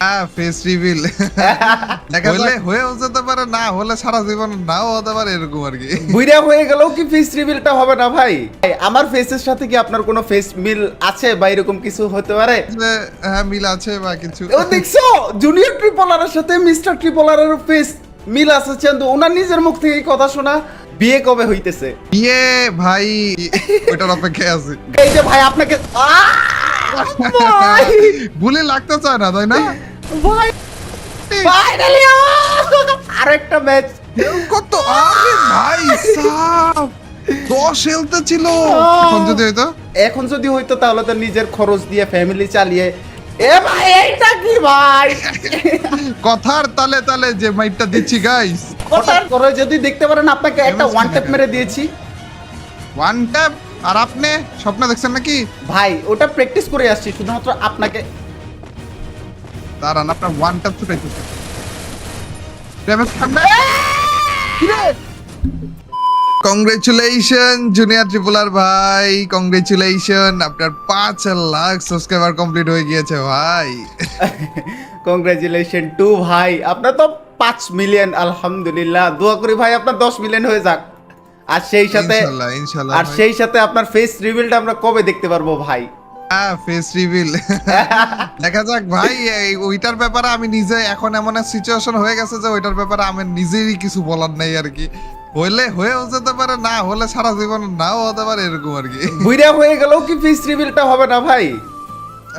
Face reveal দেখা হলে হয়েও যেতে পারে, না হলে সারা জীবন নাও হতে পারে, এরকম আর কি। বুইড়া হয়ে গেলেও কি ফেস রিভিলটা হবে না ভাই? আমার ফেসের সাথে কি আপনার কোনো ফেস মিল আছে বা এরকম কিছু হতে পারে? হ্যাঁ, মিল আছে বা কিছু। ও দেখছো, জুনিয়র ট্রিপলারের সাথে মিস্টার ট্রিপলারের ফেস মিল আছে। চান্দু ওনার নিজের মুখ থেকে কথা শোনা। বিয়ে কবে হইতেছে? বিয়ে ভাই ওইটার অপেক্ষায় আছে। এই যে ভাই আপনাকে ভাই ভুলে লাগতে চায় না, তাই না? ভাই ফাইনালি আরেকটা ম্যাচ কত আরে ভাই সাব 10 হেলতে ছিল। এখন যদি হইতো তাহলে তো নিজের খরচ দিয়ে ফ্যামিলি চালিয়ে। এ ভাই এইটা কি ভাই? কথার তালে তালে যে মাইটটা দিচ্ছি গাইস, কথার করে যদি দেখতে পারেন আপনাকে একটা ওয়ান ট্যাপ মেরে দিয়েছি। One tap. আর আপনি স্বপ্ন দেখছেন নাকি ভাই? ওটা প্র্যাকটিস করে আসছি শুধুমাত্র আপনাকে। দাঁড়ান, আপনার ওয়ান ট্যাপ ছুটাইতেছে। কংগ্রেচুলেশন জুনিয়র ট্রিপলার ভাই, কংগ্রেচুলেশন, আপনার 5 লাখ সাবস্ক্রাইবার কমপ্লিট হয়ে গিয়েছে ভাই। কংগ্রেচুলেশন টু ভাই, আপনার তো 5 মিলিয়ন। আলহামদুলিল্লাহ, দোয়া করি ভাই আপনার 10 মিলিয়ন হয়ে যাক। আর সেই সাথে ইনশাআল্লাহ আর সেই সাথে আপনার ফেস রিভিলটা আমরা কবে দেখতে পারবো ভাই? ফেস রিভিল দেখা যাক ভাই। ওইটার ব্যাপারে আমি নিজে এখন এমন এক সিচুয়েশন হয়ে গেছে যে ওইটার ব্যাপারে আমি নিজেরই কিছু বলার নাই আর কি। হইলে হয়েও যেতে পারে, না হলে সারা জীবন নাও হতে পারে, এরকম আর কি। বুইড়া হয়ে গেলেও কি ফেস রিভিলটা হবে না ভাই?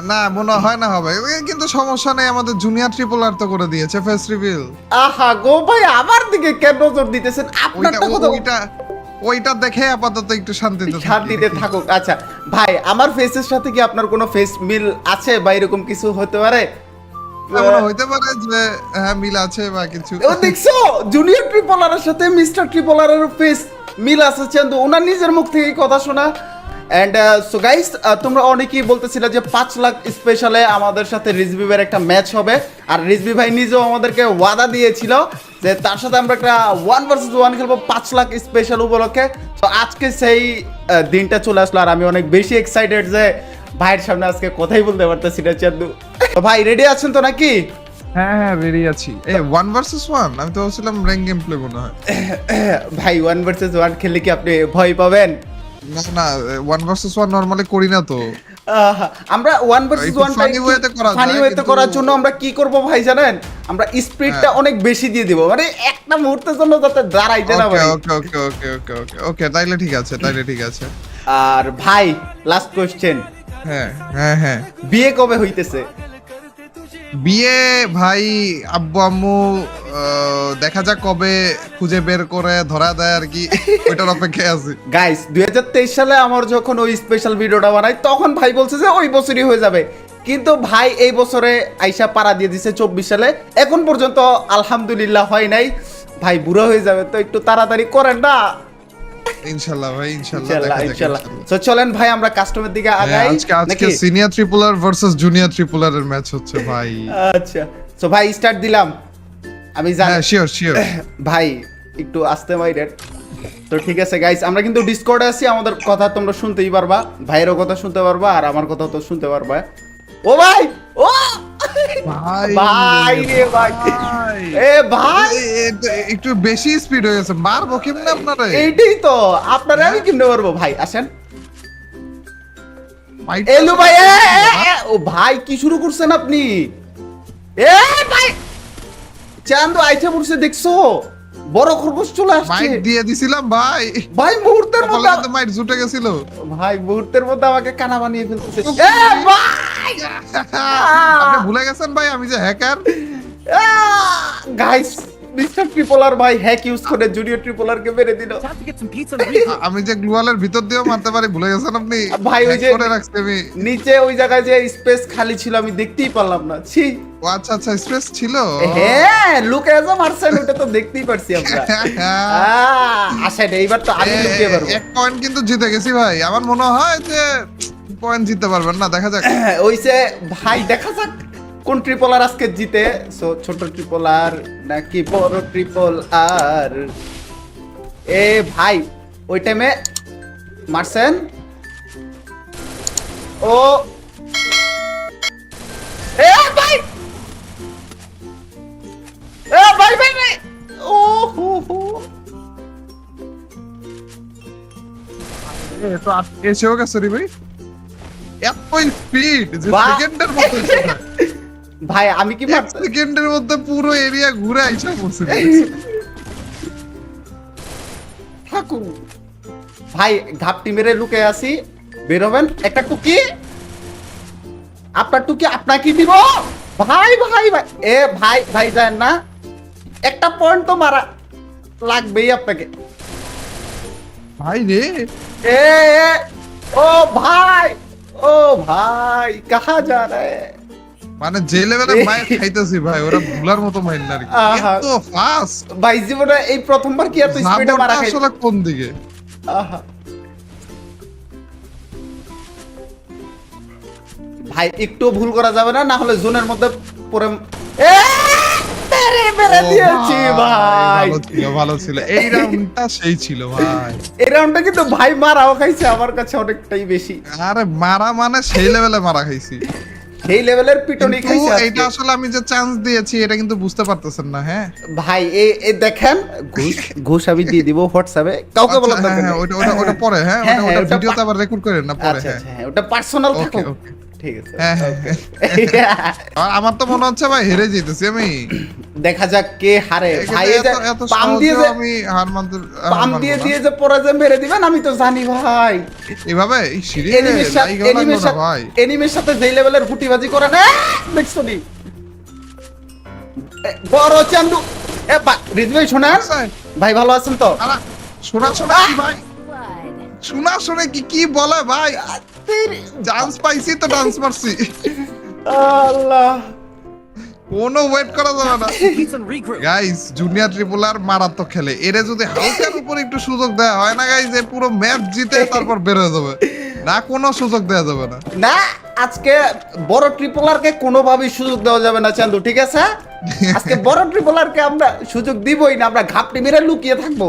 না, মনে হয় না হবে, কিন্তু সমস্যা নেই, আমাদের জুনিয়র ট্রিপলার তো করে দিয়েছে ফেস রিভিল। আহা গো ভাই, আমার দিকে কেন নজর দিতেছেন? আপনারটা কথা ওইটা দেখে আপাতত একটু শান্তিতে থাকুক। আচ্ছা ভাই, আমার ফেসের সাথে কি আপনার কোনো ফেস মিল আছে বা এরকম কিছু হতে পারে? হইতে পারে যে হ্যাঁ, মিল আছে বা কিছু। ও দেখছো, জুনিয়র ট্রিপলারের সাথে মিস্টার ট্রিপলারের ফেস মিল আছে। চান্দু ওনার নিজের মুখ থেকে কথা শোনা। এন্ড সো গাইস, তোমরা অনেকেই বলতেছিলে যে 5 লাখ স্পেশালে আমাদের সাথে রিজভি ভাইয়ের একটা ম্যাচ হবে। আর রিজভি ভাই নিজেও আমাদেরকে ওয়াদা দিয়েছিল যে তার সাথে আমরা একটা 1 ভার্সেস 1 খেলবো 5 লাখ স্পেশাল উপলক্ষে। তো আজকে সেই দিনটা চলে আসলো, আর আমি অনেক বেশি এক্সাইটেড যে ভাইয়ের সামনে আজকে কথাই বলতে পারতেছি না। চান্দু তো ভাই রেডি আছেন তো নাকি? হ্যাঁ, রেডি আছি। 1 ভার্সেস 1, আমি তো ভাবছিলাম র‍্যাঙ্ক গেম প্লে মনে হয়। ভাই 1 ভার্সেস 1 খেললে কি আপনি ভয় পাবেন? না, 1 ভার্সেস 1 নরমালি করি না তো। আমরা 1 ভার্সেস 1 ফানি ওয়েতে করার জন্য আমরা কি করব ভাই জানেন? আমরা স্পিডটা অনেক বেশি দিয়ে দিব, মানে একটা মুহূর্তের জন্য যাতে দাঁড়াইতে না ভাই। ওকে, তাইলে ঠিক আছে। আর ভাই লাস্ট কোশ্চেন, হ্যাঁ, বিয়ে কবে হইতেছে? বিয়ে ভাই আব্বু আম্মু দেখা যাক কবে খুঁজে বের করে ধরা দেয় আর কি, ওইটার অপেক্ষায় আছে। গাইস 2023 সালে আমার যখন ওই স্পেশাল ভিডিওটা বানাই তখন ভাই বলছে যে ওই বছরই হয়ে যাবে, কিন্তু ভাই এই বছরে আইসা পাড়া দিয়ে দিছে 24 সালে, এখন পর্যন্ত আলহামদুলিল্লাহ হয় নাই। ভাই বুড়ো হয়ে যাবে, তো একটু তাড়াতাড়ি করেন না। ইনশাআল্লাহ ভাই, ইনশাআল্লাহ। তো চলেন ভাই আমরা কাস্টমের দিকে আগাই। আজকে সিনিয়র ট্রিপলার ভার্সেস জুনিয়র ট্রিপলারের ম্যাচ হচ্ছে ভাই। আচ্ছা সো ভাই স্টার্ট দিলাম আমি জানি। হ্যাঁ, শিওর ভাই একটু আস্তে মাইরেন। তো ঠিক আছে গাইস, আমরা কিন্তু ডিসকর্ডে আছি, আমাদের কথা তোমরা শুনতেই পারবা, ভাইয়েরও কথা শুনতে পারবা আর আমার কথা তো শুনতে পারবা। ও ভাই, ও ভাই রে ভাই, এ ভাই একটু বেশি স্পিড হয়ে গেছে, মারবো কেমনে আপনারা? এইটাই তো, আপনারা আমি কেমনে মারবো ভাই? আসেন এলু ভাই। ও ভাই কি শুরু করছেন আপনি? এ ভাই চান্দু আইছে পড়ছে, দেখছো বড় খরগোশ চলে আসছে। মাইক দিয়ে দিছিলাম ভাই। ভাই মুহূর্তের মধ্যে তো মাইক জুটে গেছিল ভাই, মুহূর্তের মধ্যে আমাকে কানা বানিয়ে ফেলতেছে। এ ভাই আপনি ভুলে গেছেন ভাই আমি যে হ্যাকার। গাইস মিস্টার ট্রিপলার ভাই হ্যাক ইউজ করে জুনিয়র ট্রিপলার কে মেরে দিল। আমি যে গ্লুয়ালের ভিতর দিয়েও মারতে পারি, ভুলে গেছেন আপনি ভাই? ওই যে করে রাখছি আমি নিচে ওই জায়গায় যে স্পেস খালি ছিল আমি দেখতেই পারলাম না। ছি, ও আচ্ছা স্পেস ছিল। হ্যাঁ লুকে যা মারছেন ওটা তো দেখতেই পারছি আমরা। আসেন এইবার তো আমি লুকিয়ে পারবো। এক পয়েন্ট কিন্তু জিতে গেছি ভাই, আমার মনে হয় যে পয়েন্ট জিততে পারবেন না, দেখা যাক। ওইসে ভাই দেখা যাক কোন ট্রিপলার আজকে জিতে। সো ছোট ট্রিপলার নাকি বড় ট্রিপলার? এ ভাই ওই টাইমে মারছেন। ও এ ভাই তো এসেও গেছে রে ভাই, এত স্পিড যে বাহ। সেকেন্ডের মধ্যে এসে যায়। ভাই আমি কি এক সেকেন্ডের মধ্যে পুরো এরিয়া ঘুরে আইসা পড়ছে। থাকুন ভাই, ঘাপটি মেরে লুকে আসি, বেরোবেন একটা টুকি, আপনার টুকি আপনাকে দিব ভাই ভাই ভাই। এ ভাই ভাই যায় না, একটা পয়েন্ট তো মারা লাগবেই আপনাকে। ভাই রে, এ এ, ও ভাই, ও ভাই কাহা যা রে। মানে যে লেভেলে মাইর খাইতেছি ভাই, ওরা ভুলার মতো মাইর না আর কি। আহা। এত ফাস্ট ভাই জীবনে এই প্রথমবার কি এত স্পিডে মারা খাই। আসলে কোন দিকে? আহা। ভাই একটু ভুল করা যাবে না, না হলে জোনের মধ্যে পড়ে এ, তেরে মেরে ও দিয়েছি ভাই। ভালো ছিল, ভালো ছিল। এই রাউন্ডটা সেই ছিল ভাই। এই রাউন্ডটা কিন্তু ভাই মারাও খাইছে আমার কাছে অনেকটাই বেশি। আরে মারা মানে সেই লেভেলে মারা খাইছি। সেই লেভেলের পিটনি কিন্তু খাইছে এইটা আজকে। আসলে আমি যে চান্স দিয়েছি এটা কিন্তু বুঝতে পারতেছেন না। হ্যাঁ ভাই এই দেখেন, ঘুষ ঘুষ আমি দিয়ে দিব হোয়াটসঅ্যাপে, কাউকে আচ্ছা, বলার দরকার হ্যাঁ, নেই। ওটা পরে। হ্যাঁ হ্যাঁ, ওটা ওটা ভিডিওতে আবার রেকর্ড করেন না পরে। আচ্ছা হ্যাঁ আচ্ছা, হ্যাঁ, ওটা পার্সোনাল ওকে, থাকুক। ওকে। ঠিক আছে। হ্যাঁ, হ্যাঁ, আর আমার তো মনে হচ্ছে ভাই হেরে যেতেছি আমি। দেখা যাক কে হারে। ভাই এই যে এত পাম দিয়ে সহজেও যে আমি হার মানতে পাম দিয়ে দিয়ে যে পরে যে মেরে দিবেন আমি তো জানি ভাই। এভাবে এই সিঁড়ি এনিমির সাথে ভাই। এনিমির সাথে যেই লেভেলের ফুটিবাজি করে না, দেখছো নি বড় চান্দু। এ রিজ ভাই শোনেন, আচ্ছা, ভাই ভালো আছেন তো? আরে, শোনা কি ভাই, শুনে কি বলে ভাই? ডান্স পাইছি তো ডান্স মারছি, আল্লাহ, কোনো ওয়েট করা যাবে না গাইস। জুনিয়র ট্রিপল আর মারাত্মক খেলে, এরে যদি হালকার উপর একটু সুযোগ দেওয়া হয় না গাইস, যে পুরো ম্যাচ জিতে তারপর বের হয়ে যাবে, না কোনো সুযোগ দেওয়া যাবে না। না আজকে বড় ট্রিপলারকে কোনোভাবেই সুযোগ দেওয়া যাবে না চান্দু, ঠিক আছে? আজকে বড় ট্রিপলারকে আমরা সুযোগ দিবই না, আমরা ঘাপটি মেরে লুকিয়ে থাকবো।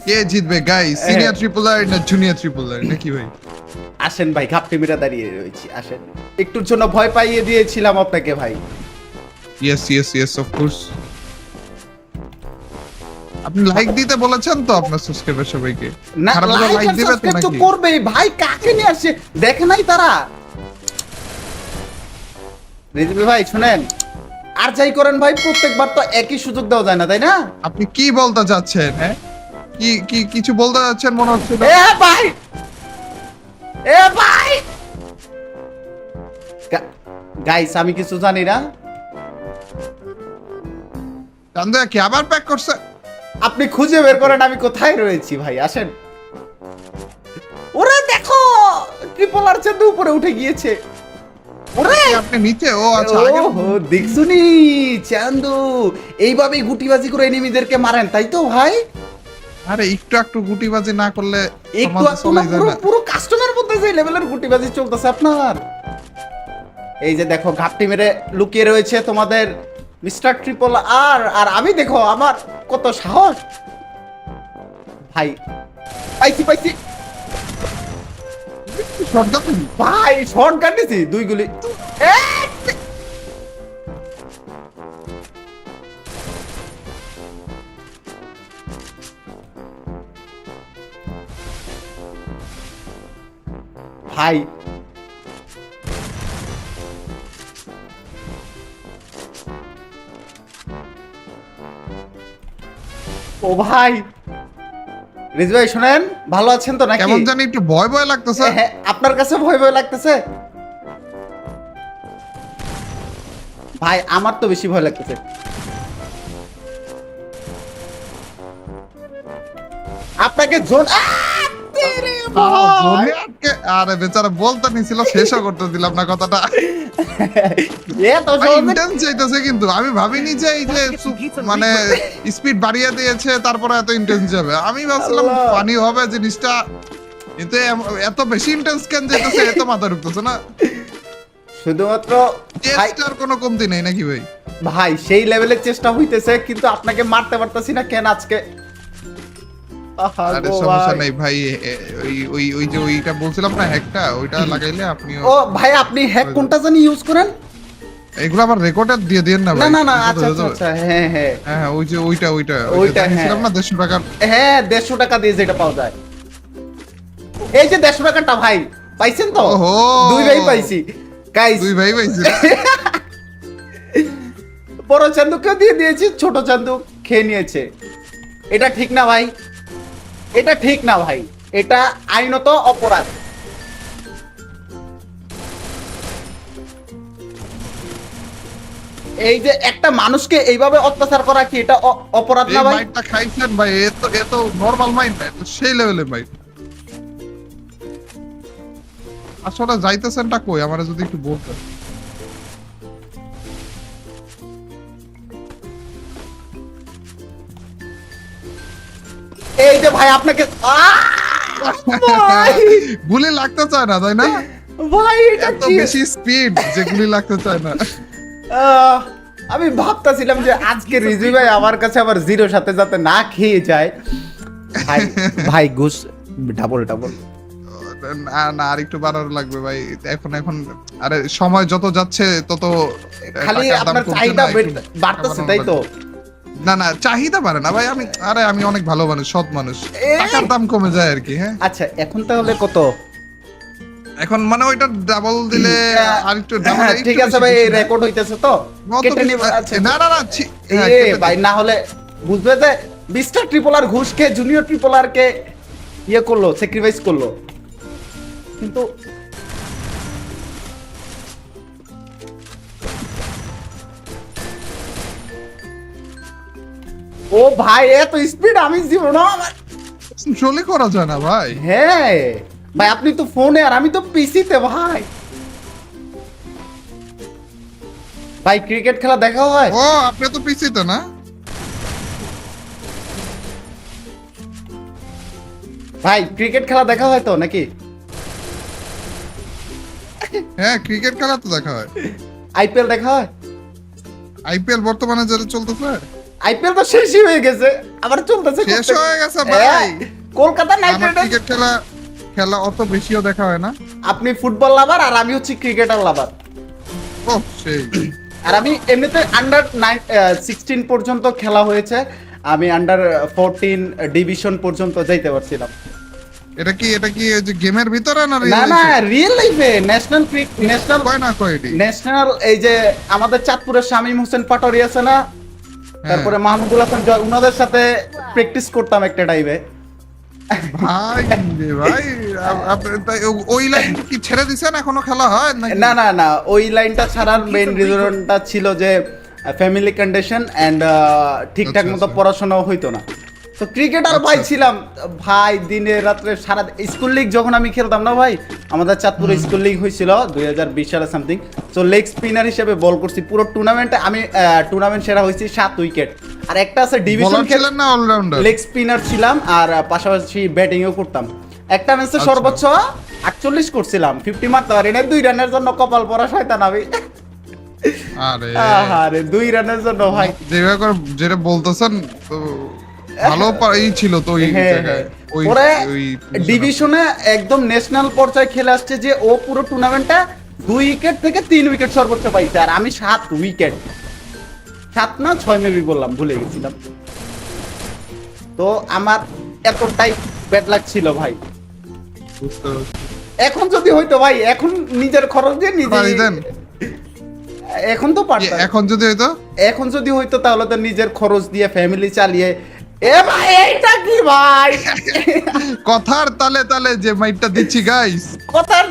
কে জিতবে গাইস, সিনিয়র ট্রিপল আর না জুনিয়র ট্রিপল আর নাকি ভাই? আসেন ভাই, ঘাপটি মেরে দাঁড়িয়ে রয়েছি, আসেন। একটুর জন্য ভয় পাইয়ে দিয়েছিলাম আপনাকে ভাই। Yes of course. আপনি লাইক দিতে বলেছেন তো আপনার সাবস্ক্রাইবার সবাইকে? না খারাপ হলে লাইক দিবে তো সাবস্ক্রাইব তো নাকি? করবেই ভাই, কাকে নিয়ে আসছে দেখে নাই তারা। রিজভি ভাই শুনেন, আর যাই করেন ভাই, প্রত্যেকবার তো একই সুযোগ দেওয়া যায় না, তাই না? আপনি কি বলতে চাচ্ছেন? হ্যাঁ, কি কিছু বলতে চাচ্ছেন মনে হচ্ছে না? এ ভাই, এ ভাই, গাইস আমি কিছু জানি না। চান্দু কি আবার প্যাক করছে? আপনি খুঁজে বের করেন আমি কোথায় রয়েছি ভাই, আসেন। ওরে দেখো, ট্রিপল আর চান্দু উপরে উঠে গিয়েছে। ওরে আপনি নিচে? ও আচ্ছা, আগে ওহো, দেখছুনি চান্দু এইভাবেই গুটিবাজি করে এনিমিদেরকে মারেন, তাই তো ভাই? আরে একটু গুটিবাজি না করলে একটু সমাজে চলে যায় পুরো না। পুরো কাস্টমার মধ্যে যে লেভেলের গুটিবাজি চলতেছে আপনার। এই যে দেখো ঘাপটি মেরে লুকিয়ে রয়েছে তোমাদের মিস্টার ট্রিপল আর, আর আমি দেখো আমার কত সাহস ভাই। পাইছি শটগান। ভাই, শর্ট কাটিছি 2 গুলি। ভাই ও ভাই, রিজ ভাই শুনেন, ভালো আছেন তো নাকি? কেমন জানি একটু ভয় লাগতেছে। হ্যাঁ, আপনার কাছে ভয় ভয় লাগতেছে? ভাই আমার তো বেশি ভয় লাগতেছে। আপনাকে জোন তেরে ভাই। আরে বেচারা বলতে নিছিল, শেষও করতে দিলাম না কথাটা। এত সহজে ইন্টেন্স চাইতেছে, কিন্তু আমি ভাবিনি যে এই যে মানে স্পিড বাড়িয়ে দিয়েছে তারপরে এত ইন্টেন্স যাবে। আমি ভাবছিলাম আল্লাহ। ফানি হবে জিনিসটা, কিন্তু এত বেশি ইন্টেন্স কেন যেতেছে এত মাথা ঢুকতেছে না। শুধুমাত্র ভাই, চেষ্টার কোনো কমতি নেই নাকি ভাই? ভাই সেই লেভেলের চেষ্টা হইতেছে, কিন্তু আপনাকে মারতে পারতাছি না কেন আজকে। আহা আরে গো সমস্যা ভাই। নেই ভাই, ওই যে ওইটা বলছিলাম না হ্যাকটা, ওইটা লাগাইলে আপনিও ও ভাই, আপনি হ্যাক কোনটা জানি ইউজ করেন? এগুলো আবার রেকর্ডার দিয়ে দেন না না ভাই। না না, বিপদ আচ্ছা হয়ে আচ্ছা যাবে। আচ্ছা, হ্যাঁ হ্যাঁ হ্যাঁ, ওই যে ওইটা ওইটা, দেখিয়েছিলাম না 150 টাকার। হ্যাঁ, 150 টাকা দিয়ে যেটা পাওয়া যায়। এই যে 150 টাকাটা ভাই পাইছেন তো? ওহো। 2 ভাই পাইছি গাইস। 2 ভাই পাইছি। বড় চান্দুককে দিয়ে দিয়েছি, ছোট চান্দুক খেয়ে নিয়েছে। এটা ঠিক না ভাই, এটা ঠিক না ভাই, এটা আইনত অপরাধ। এই যে একটা মানুষকে এইভাবে অত্যাচার করা কি এটা অপরাধ না এই ভাই? মাইটটা খাইছেন ভাই, এত নরমাল মাইন্ড না, এত সেই লেভেলের মাইন্ড। আসলে যাইতেছেনটা কই আমারে যদি একটু বলতেন। এই যে ভাই আপনাকে ভাই, গুলি লাগতে চায় না তাই না? ভাই এটা এত কি? বেশি স্পিড যে গুলি লাগতে চায় না। আমি ভাবতাছিলাম যে আজকে রিজু ভাই আমার কাছে আবার জিরোর সাথে যাতে না খেয়ে যায়। ভাই ভাই ঘুষ ডাবল ডাবল। না না, আর একটু বাড়ানো লাগবে ভাই। এখন আরে সময় যত যাচ্ছে তত খালি টাকার দাম আপনার কমছে চাহিদা না, একটু বাড়তেছে বাড়ানো তাই তো? লাগবে। না না, চাহিদা বাড়ে না ভাই। আমি অনেক ভালো মানুষ, সৎ মানুষ। এই। টাকার দাম কমে যায় আর কি। হ্যাঁ, আচ্ছা এখন তাহলে কত? এখন মানে ওইটা ডাবল দিলে আর একটু ডাবল। হ্যাঁ, ঠিক আছে ভাই, রেকর্ড হইতেছে তো কেটে নিব। আচ্ছা না না না, হ্যাঁ, এ কেটে ভাই দিন। না হলে বুঝবে যে মিস্টার ট্রিপল আর ঘুষ খেয়ে জুনিয়র ট্রিপল আর কে ইয়ে করলো, স্যাক্রিফাইস করলো। কিন্তু ও ভাই এত স্পিড আমি জীবন আমার। চলে করা যায় না ভাই। হ্যাঁ ভাই, আপনি তো ফোনে আর আমি তো পিসিতে ভাই। ভাই ক্রিকেট খেলা দেখা হয়? ও আপনি তো পিছিয়ে না। ভাই ক্রিকেট খেলা দেখা হয় তো নাকি? হ্যাঁ, ক্রিকেট খেলা তো দেখা হয়। আইপিএল দেখা হয়? আইপিএল বর্তমানে যেটা চলতেছে, আইপিএল তো শেষই হয়ে গেছে, আবার চলতেছে। শেষ হয়ে গেছে ভাই। হ্যাঁ, কলকাতা নাইট আমার রাইডার্স। ক্রিকেট খেলা অত বেশিও দেখা হয় না। আপনি ফুটবল লাভার আর আমি হচ্ছি ক্রিকেটার লাভার। ও সেই। আর আমি এমনিতে আন্ডার 16 পর্যন্ত খেলা হয়েছে, আমি আন্ডার 14 ডিভিশন পর্যন্ত যাইতে পারছিলাম। এটা কি ওই যে গেমের ভিতরে না না না, রিয়েল লাইফে ন্যাশনাল কয় না কয় এটি? ন্যাশনাল এই যে আমাদের চাঁদপুরের শামীম হোসেন পাটোয়ারি আছে না, তারপরে মাহমুদুল হাসান জয়, ওনাদের সাথে প্র্যাকটিস করতাম একটা টাইমে। ভাই রে ভাই, তাই ওই লাইন কি ছেড়ে দিছেন? এখনো খেলা হয় নাকি? না না না, ওই লাইনটা ছাড়ার মেইন রিজনটা ছিল যে ফ্যামিলি কন্ডিশন এন্ড ঠিকঠাক আচ্ছা, মতো আচ্ছা। পড়াশোনা হইতো না। তো ক্রিকেটার আচ্ছা। ভাই ছিলাম ভাই, দিনে রাত্রে সারা স্কুল লিগ যখন আমি খেলতাম না ভাই, আমাদের চাঁদপুরে স্কুল লিগ হয়েছিল 2020 সালে সামথিং। তো লেগ স্পিনার হিসেবে বল করছি পুরো টুর্নামেন্টে। আমি টুর্নামেন্ট সেরা হয়েছি 7 উইকেট। আর একটা আছে ডিভিশন বোলার ছিলেন না অলরাউন্ডার? লেগ স্পিনার ছিলাম আর পাশাপাশি ব্যাটিংও করতাম। একটা ম্যাচে আচ্ছা। সর্বোচ্চ 48 করছিলাম, 50 মারতে পারি না। 2 রানের জন্য কপাল পরা শয়তান আমি। আরে আরে 2 রানের জন্য ভাই। যেভাবে করে যেটা বলতেছেন তো ভালো ই ছিল তো ওই হ্যাঁ, জায়গায়। ওই পরে ওই ডিভিশনে একদম ন্যাশনাল পর্যায়ে খেলে আসছে যে ও পুরো টুর্নামেন্টটা 2 উইকেট থেকে 3 উইকেট সর্বোচ্চ পাইছে, আর আমি 7 উইকেট, 7 না 6 মেবি বললাম, ভুলে গেছিলাম। তো আমার এতটাই ব্যাড লাক ছিল ভাই। বুঝতে পারছি। এখন যদি হইতো ভাই, এখন নিজের খরচ দিয়ে পারি নিজে, দেন। এখন তো পারতাম। এখন যদি হইতো এখন যদি হইতো তাহলে তো নিজের খরচ দিয়ে ফ্যামিলি চালিয়ে। এ ভাই এইটা কি ভাই? কথার তালে তালে যে মাইটটা দিচ্ছি গাইস। কথার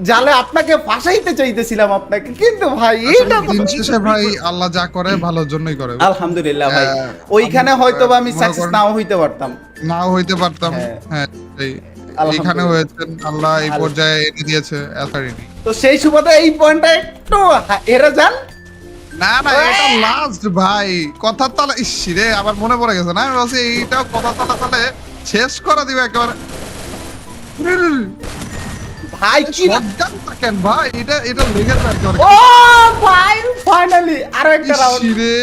জালে আপনাকে ফাঁসাইতে চাইতেছিলাম আপনাকে, কিন্তু ভাই এইটা দিন শেষে ভাই আল্লাহ যা করে ভালোর জন্যই করে। আলহামদুলিল্লাহ ভাই, হ্যাঁ, ওইখানে হয়তো বা আমি মনে সাকসেস করেন- নাও হইতে পারতাম। নাও হইতে পারতাম। হ্যাঁ। হ্যাঁ, আলহামদুলিল্লাহ। এখানে হয়েছেন, আল্লাহ এই পর্যায়ে এনে দিয়েছে। তো সেই সুবাদে এই পয়েন্টটা একটু হেরে যান। না না, এটা লাস্ট ভাই। কথার তালে ইস রে, আবার মনে পড়ে গেছে না, আমি বলছি এইটাও কথার তালে শেষ করে দিবে একেবারে। ভাই কি শটগান থাকেন ভাই, এটা লেগে যায় একেবারে। ও ভাই ফাইনালি আরো একটা রাউন্ড। ইস রে,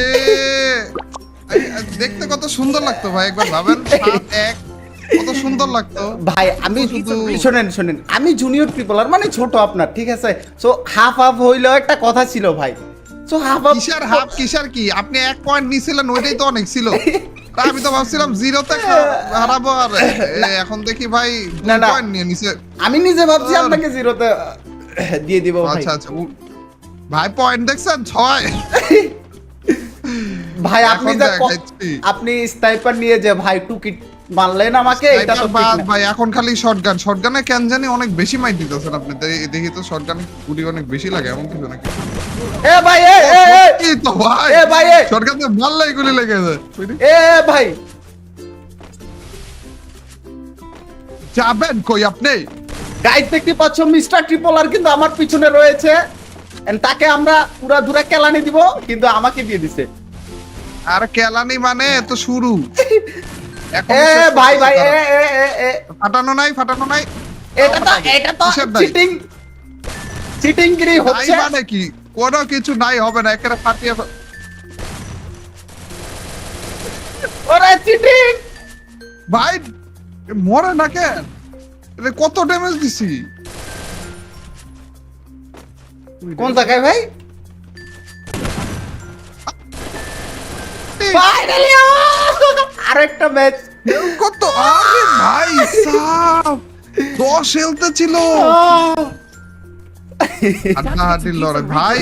দেখতে কত সুন্দর লাগতো ভাই, একবার ভাবেন 7-1 কত সুন্দর লাগতো ভাই আমি শুধু- শোনেন, আমি জুনিয়র ট্রিপলার মানে ছোট আপনার, ঠিক আছে? সো হাফ হাফ হইলেও একটা কথা ছিল ভাই। সো হাফ হাফ কিসের হাফ কিসের কি, আপনি 1 পয়েন্ট নিছিলেন, ওইটাই তো অনেক ছিল। আমি তো ভাবছিলাম জিরোতে হারাবো আর এখন দেখি ভাই না, না। পয়েন্ট নিয়ে নিছে। আমি নিজে ভাবছি আপনাকে জিরোতে দিয়ে দিব ভাই। আচ্ছা আচ্ছা ভাই পয়েন্ট দেখছেন 6 ভাই আপনি এখন যা দেখাচ্ছি। আপনি স্নাইপার নিয়ে যে ভাই টুকি মারলেন আমাকে, এটা তো ঠিক না। ভাই এখন খালি শটগানে কেন জানি অনেক বেশি মাইট দিতেছেন আপনি। দেখি তো শটগানে গুলি অনেক বেশি লাগে এমন কিছু নাকি? এ ভাই এ কি তো ভাই এ ভাই এ শটগানে মারলেই গুলি লেগে যায়। এ ভাই যাবেন কই আপনি? গাইস দেখতে পাচ্ছ মিস্টার ট্রিপলার কিন্তু আমার পিছনে রয়েছে, এন্ড তাকে আমরা পুরা ধুরা কেলানি দিব, কিন্তু আমাকে দিয়ে দিছে। আর কেলানি মানে তো শুরু। এখন এ শেষ ভাই করতেছি ভাই এ তারা। এ এ এ ফাটানো নাই। এটা তো কিসের নাই? চিটিং গিরি নাই হচ্ছে। মানে কি কোনো কিছু নাই হবে না একেবারে ফাটিয়ে ওরে চিটিং ভাই মরে না কেন? এরে কত ড্যামেজ দিছি? কোন জায়গায় ভাই? ফাইনালি আরেকটা ম্যাচ। কত আরে ভাই সাব 10 হেলতে ছিল। আড্ডা হাড্ডির লড়াই ভাই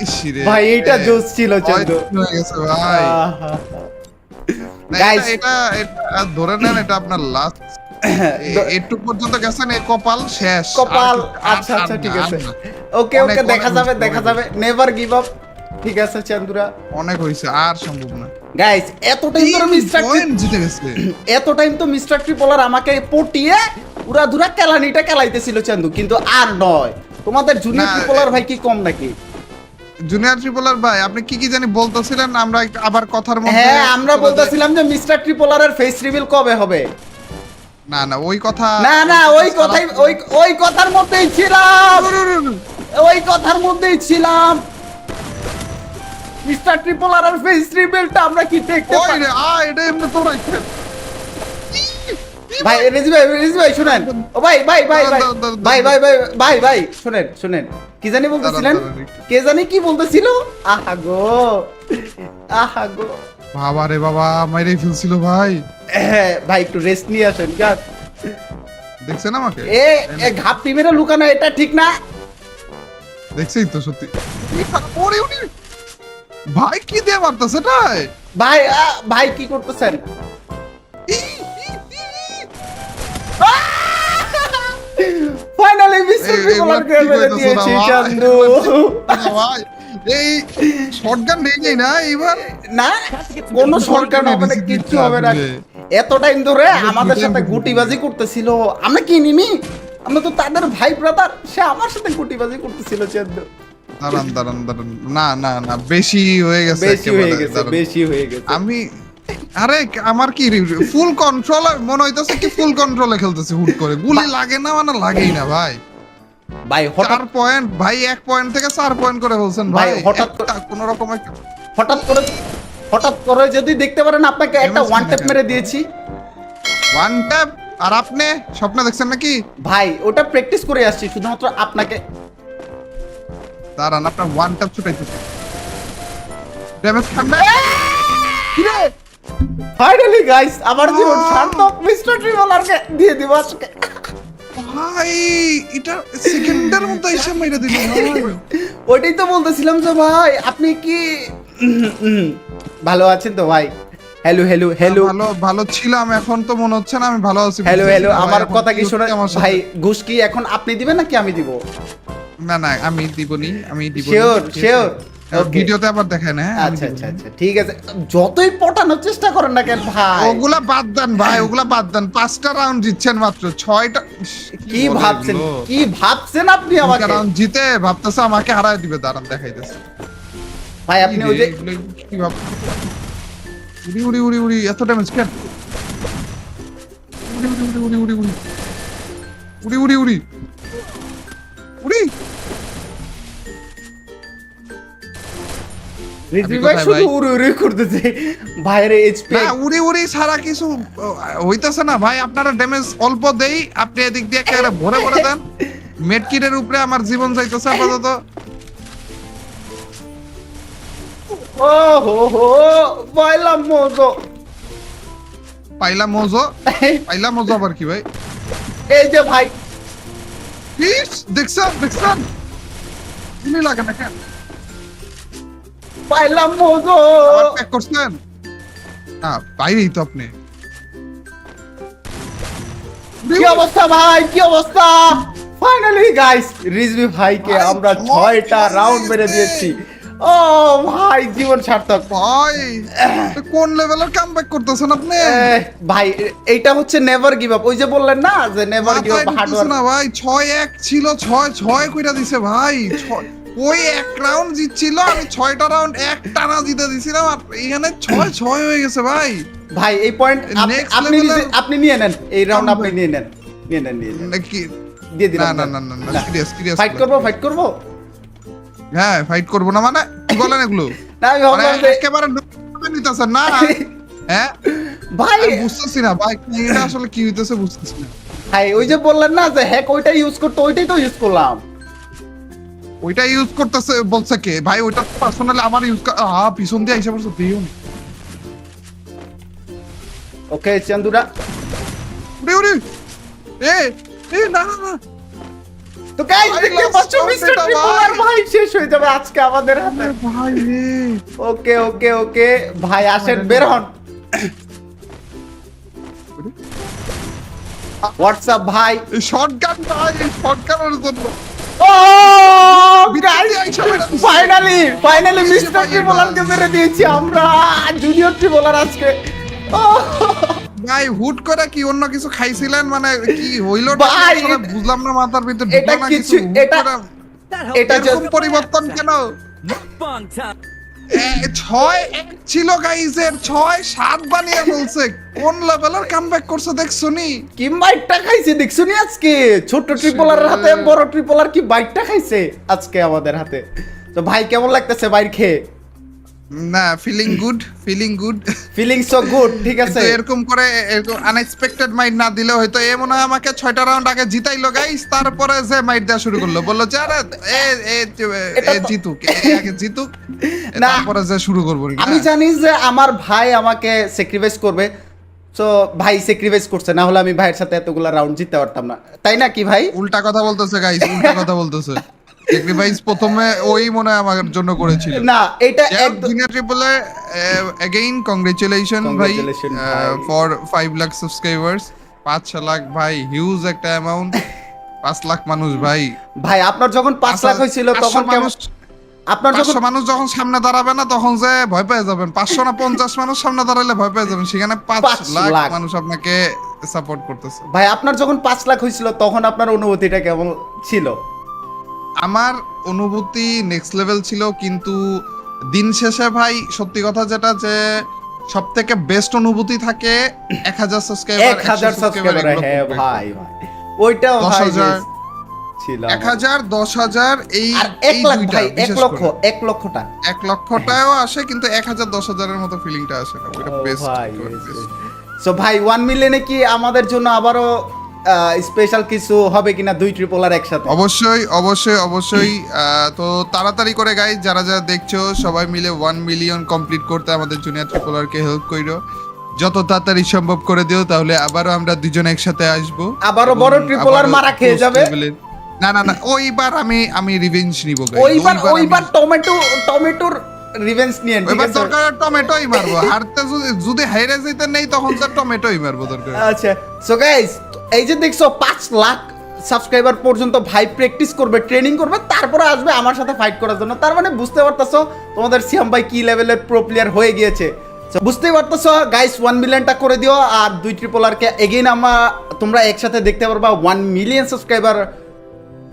ইসিরে ভাই এটা জোস ছিল চন্দ্র। হয়ে গেছে ভাই। না, Guys, এটা ধরে নেন এটা আপনার লাস্ট একটু পর্যন্ত গেছেন এই কপাল শেষ। কপাল আর আচ্ছা আচ্ছা ঠিক আছে। না। ওকে অনেক, ওকে অনেক দেখা যাবে হয়েছে, দেখা অনেক যাবে, নেভার গিভ আপ। ঠিক আছে চন্দ্রা। অনেক হইছে আর সম্ভব না। গাইস এত টাইম তো মিস্টার পয়েন্ট জিতে গেছে। এত টাইম তো মিস্টার ট্রিপলার আমাকে পটিয়ে পুরা ধুরা কেলানিটা কেলাইতেছিল চন্দু, কিন্তু আর নয়। তোমাদের জুনিয়র না, ট্রিপলার ভাই কি কম নাকি? জুনিয়র ট্রিপলার ভাই আপনি কি কি জানি বলতেছিলেন আমরা একটু আবার কথার মধ্যে হ্যাঁ আমরা চলে যাই। বলতেছিলাম যে মিস্টার ট্রিপলারের ফেস রিভিল কবে হবে। না না ওই কথা না না ওই কথাই ওই কথার মধ্যেই ছিলাম, ওই কথার মধ্যেই ছিলাম। মিস্টার ট্রিপলারের ফেস রিভিলটা আমরা কি দেখতে ওই পাই? রে এটা এমনি তো রাখছেন ভাই রেজি ভাই শুনেন। ও ভাই ভাই ভাই ভাই ভাই ভাই ভাই ভাই ভাই শুনেন শুনেন, কি জানি বলতেছিলেন? কে জানি কি বলতেছিল? আহা গো বাবা রে বাবা মাইরে ফেলছিল ভাই। হ্যাঁ, ভাই একটু রেস্ট নিয়ে আসেন গাছ। দেখছেন আমাকে? এ ঘাপটি মেরে লুকানো এটা ঠিক না। দেখছেই তো সত্যি। ওরে উনি ভাই কি দিয়ে মারতেছে এটাই? ভাই ভাই কি করতেছেন? ফাইনালি মিস্টার ট্রিপলারকে মেরে দিয়েছি চান্দু। ভাই এই শটগান নেই যাই না এবার না কোন সরকার হবে না, কিচ্ছু হবে না। এত টাইম ধরে আমাদের সাথে গুটিবাজি করতেছিল, আমরা কি নিমি? আমরা তো তাদের ভাই ব্রাদার, সে আমার সাথে গুটিবাজি করতেছিল চান্দু। দাঁড়ান না না না বেশি হয়ে গেছে বেশি হয়ে একেবারে, গেছে দাঁড়ান। বেশি হয়ে গেছে। আমি আরে আমার কি ফুল কন্ট্রোল মনে হইতাছে কি ফুল কন্ট্রোলে খেলতেছি হুট করে গুলি লাগে না মানে লাগেই না ভাই। ভাই হঠাৎ 4 পয়েন্ট ভাই 1 পয়েন্ট থেকে 4 পয়েন্ট করে বলছেন ভাই। ভাই, হঠাৎ কোন রকম হঠাৎ করে যদি দেখতে পারেন আপনাকে একটা Damage ওয়ান ট্যাপ কিনা মেরে দিয়েছি। ওয়ান ট্যাপ আর আপনি স্বপ্ন দেখছেন নাকি? ভাই ওটা প্র্যাকটিস করে আসছি শুধুমাত্র আপনাকে। দাঁড়ান আপনার ওয়ান ট্যাপ ছুটাইতেছি ড্যামেজ খান না কি রে ফাইনালি গাইস আমার জীবন সার্থক, মিস্টার ট্রিপলারকে দিয়ে দিব আজকে। ভাই এটা সেকেন্ডের মধ্যে এসে মেরে দিল ভাই। ওইটাই তো বলতেছিলাম যে ভাই আপনি কি ভালো আছেন তো ভাই? হ্যালো হ্যালো হ্যালো ভালো ভালো ছিলাম এখন তো মনে হচ্ছে না আমি ভালো আছি। হ্যালো হ্যালো ভাই, আমার এখন কথা কি শোনা আমার সাথে? ভাই? ঘুষ কি এখন আপনি দিবেন নাকি আমি দিব? না না আমি দিবনি আমি দিবনি। শিওর শিওর ওকে ভিডিওতে আবার দেখায় না হ্যাঁ, আমি আচ্ছা দিবনি। আচ্ছা আচ্ছা ঠিক আছে, যতই পটানোর চেষ্টা করেন না কেন ভাই। ওগুলা বাদ দেন ভাই ওগুলা বাদ দেন 5টা রাউন্ড জিতছেন মাত্র 6টা কি ভাবছেন কি ভাবছেন আপনি আমাকে? রাউন্ড জিতে ভাবতেছে আমাকে হারায় দিবে দাঁড়ান দেখাইতেছে ভাই আপনি ওই যে কি ভাব উড়ি উড়ি উড়ি উড়ি এত ড্যামেজ কেন উড়ি উড়ি উড়ি উড়ি উড়ি উড়ি উড়ি উড়ি উড়ি রিজভি আপনি ভাই কোথায় শুধু ভাই? উড়ে উড়ে করতেছে ভাইয়ের এইচপি। না উড়ি উড়ি ছাড়া কিছু হইতাছে না ভাই আপনারা ড্যামেজ অল্প দেই আপনি এদিক দিয়ে একেবারে ভরে ভরে দেন মেডকিটের উপরে আমার জীবন যাইতেছে আপাতত ও হো হো বয়লাম মজো। পাইলা মোজো আবার কি ভাই? এই যে ভাই প্লিজ দেখছেন গুলি লাগে না কেন? পাইলাম মোজো। আবার প্যাক করছেন না বাইরেই তো আপনি। কি অবস্থা ভাই, কি অবস্থা? ফাইনালি গাইস রিজভি ভাইকে ভাই, আমরা 6টা রাউন্ড মেরে দিয়েছি। ও ভাই জীবন সার্থক ভাই কোন লেভেলের কামব্যাক করতেছেন আপনি? ভাই এইটা হচ্ছে নেভার গিভ আপ। ওই যে বললেন না যে never give up hard work. না ভাই 6-1 ছিল, 6 কইরা দিছে ভাই। ওই এক রাউন্ড জিতছিল, আমি 6টা রাউন্ড এক টানা জিতে দিছিলাম, আর এখানে 6 হয়ে গেছে ভাই। ভাই এই পয়েন্ট Next আপনি level-এর আপনি নিয়ে নেন, এই রাউন্ড আপনি comeback। নিয়ে নেন। নাকি দিয়ে দিলাম। না সিরিয়াস ফাইট করব। হ্যাঁ ফাইট করব না মানে কি বলেন এগুলো? না আমি মানে ভাবলাম যে একেবারে নিতেছেন না হ্যাঁ ভাই আমি বুঝতেছি না ভাই এটা আসলে কি হইতেছে বুঝতেছি না। ভাই ওই যে বললেন না যে হ্যাক ওইটা ইউজ করতে, ওইটাই তো ইউজ করলাম। ওইটা ইউজ করতেছে বলছে কে ভাই? ওইটা পার্সোনালি আমার ইউজ পিছন দিয়ে আইসা পড়ছে দিও নি। ওকে চান্দুরা ওরে না তো গাইস ভাই, দেখতে last পাচ্ছ round মিস্টার এটা ট্রিপলার ভাই। ভাই শেষ হয়ে যাবে আজকে আমাদের হাতে। আরে ভাই রে ওকে ভাই আসেন বের হন। হোয়াটসঅ্যাপ ভাই। এই শটগান ভাই, এই শটগানের জন্য ও বিচ্ছিরি গাইস আইসা বেরোচ্ছে। ফাইনালি মিস্টার ভাই, ট্রিপলারকে মেরে দিয়েছি আমরা, জুনিয়র ট্রিপলার আজকে। ও ভাই হুট করে কি অন্য কিছু খাইছিলেন মানে কি হইলো ভাই, বুঝলাম না, মাথার ভিতর এটা ঢুকলো না কিছু, হুট এটা করে এটা এরকম just পরিবর্তন কেন? 6-1 ছিল গাইজের, 6-7 বানিয়ে বলছে। কোন লেভেলের কামব্যাক করছে দেখছো নি? কি বাইটটা খাইছে দেখছো নি আজকে? ছোট ট্রিপলারের হাতে বড় ট্রিপলার কি বাইটটা খাইছে আজকে আমাদের হাতে। তো ভাই কেমন লাগতেছে বাইর খেয়ে? না feeling good feeling so good, ঠিক আছে। এরকম করে এরকম আনএক্সপেক্টেড মাইট না দিলে হয়তো এ মনে হয় আমাকে 6টা রাউন্ড আগে জিতাইলো গাইস, তারপরে যে মাইট দেওয়া শুরু করলো, বললো যে আরে এটা তো- জিতুক, আগে জিতুক না। তারপরে যে শুরু করবো আমি জানি যে আমার ভাই আমাকে স্যাক্রিফাইস করবে, তো ভাই স্যাক্রিফাইস করছে, না হলে আমি ভাইয়ের সাথে এতগুলা রাউন্ড জিততে পারতাম না, তাই না কি ভাই? উল্টা কথা বলতেছে গাইস, উল্টা কথা বলতেছে। স্যাক্রিফাইস প্রথমে ওই মনে হয় আমার জন্য করেছিল। না এটা একদম জুনিয়র ট্রিপলে अगेन কংগ্রাচুলেশন ভাই Congratulations, ভাই। For 5 lakh subscribers. 5 লাখ ভাই হিউজ একটা অ্যামাউন্ট। 5 লাখ মানুষ ভাই। ভাই আপনার যখন 5 লাখ হয়েছিল তখন কেমন? আপনার যখন 500 মানুষ যখন সামনে দাঁড়াবে না তখন যে ভয় পেয়ে যাবেন। 500 না 50 মানুষ সামনে দাঁড়ালে ভয় পেয়ে যাবেন, সেখানে 5 5 লাখ লাখ। মানুষ আপনাকে সাপোর্ট করতেছে। ভাই আপনার যখন 5 লাখ হয়েছিল তখন আপনার অনুভূতিটা কেমন ছিল? আমার অনুভূতি নেক্সট লেভেল ছিল, কিন্তু দিন শেষে ভাই সত্যি কথা যেটা যে সব থেকে বেস্ট অনুভূতি থাকে 1000 সাবস্ক্রাইবার, 1000 সাবস্ক্রাইবার, হ্যাঁ ভাই ওইটাও ভাই 10,000 ছিল 1000 10,000 এই আর 1 লাখ ভাই, 1 লক্ষ, 1 লক্ষটা 1 লক্ষটাও আসে, কিন্তু 1000 10,000 এর মতো ফিলিংটা আসে না। ওটা বেস্ট ভাই। সো ভাই 1 মিলিয়নে কি আমাদের জন্য আবারও স্পেশাল কিছু হবে কিনা, 2 ট্রিপলার একসাথে? অবশ্যই তো তাড়াতাড়ি করে গাইজ, যারা যারা দেখছো সবাই মিলে 1 মিলিয়ন কমপ্লিট করতে আমাদের জুনিয়র ট্রিপলারকে হেল্প কইরো, যত তাড়াতাড়ি সম্ভব করে দিও, তাহলে আবারও আমরা দুজন একসাথে আসবো। আবারও বড় ট্রিপলার মারা খেয়ে যাবে। না ওইবার আমি রিভেঞ্জ নিব গাইজ। ওইবার টমেটোর রিভেঞ্জ নিয়েন, ঠিক এবার আছে? দরকার টমেটোই মারবো, হারতে যদি হাইরে যেতে নেই তখন তো টমেটোই মারবো দরকার। আচ্ছা সো গাইস, এই যে দেখছো 5 লাখ সাবস্ক্রাইবার পর্যন্ত ভাই প্র্যাকটিস করবে, ট্রেনিং করবে, তারপরে আসবে আমার সাথে ফাইট করার জন্য। তার মানে বুঝতে পারতাছো তোমাদের সিয়াম ভাই কি লেভেলের প্রো প্লেয়ার হয়ে গিয়েছে। So, বুঝতেই পারতাছো গাইস, 1 মিলিয়নটা করে দিও, আর 2 ট্রিপলারকে এগেইন তোমরা একসাথে দেখতে পারবা 1 মিলিয়ন সাবস্ক্রাইবার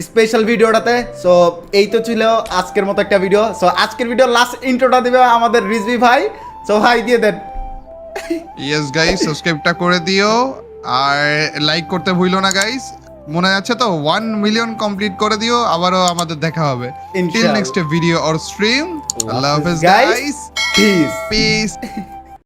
স্পেশাল ভিডিওটাতে। সো এই তো ছিল আজকের মতো একটা ভিডিও। সো আজকের ভিডিও লাস্ট ইন্ট্রোটা দিবে আমাদের রিজভি ভাই। সো ভাই দিয়ে দেন। ইয়েস গাইস, সাবস্ক্রাইবটা করে দিও আর লাইক করতে ভুলো না গাইস। মনে আছে তো 1 মিলিয়ন কমপ্লিট করে দিও, আবারও আমাদের দেখা হবে টিল ইনশাআল্লাহ। Next video or stream. আল্লাহ হাফেজ guys. Guys, Peace. পিস।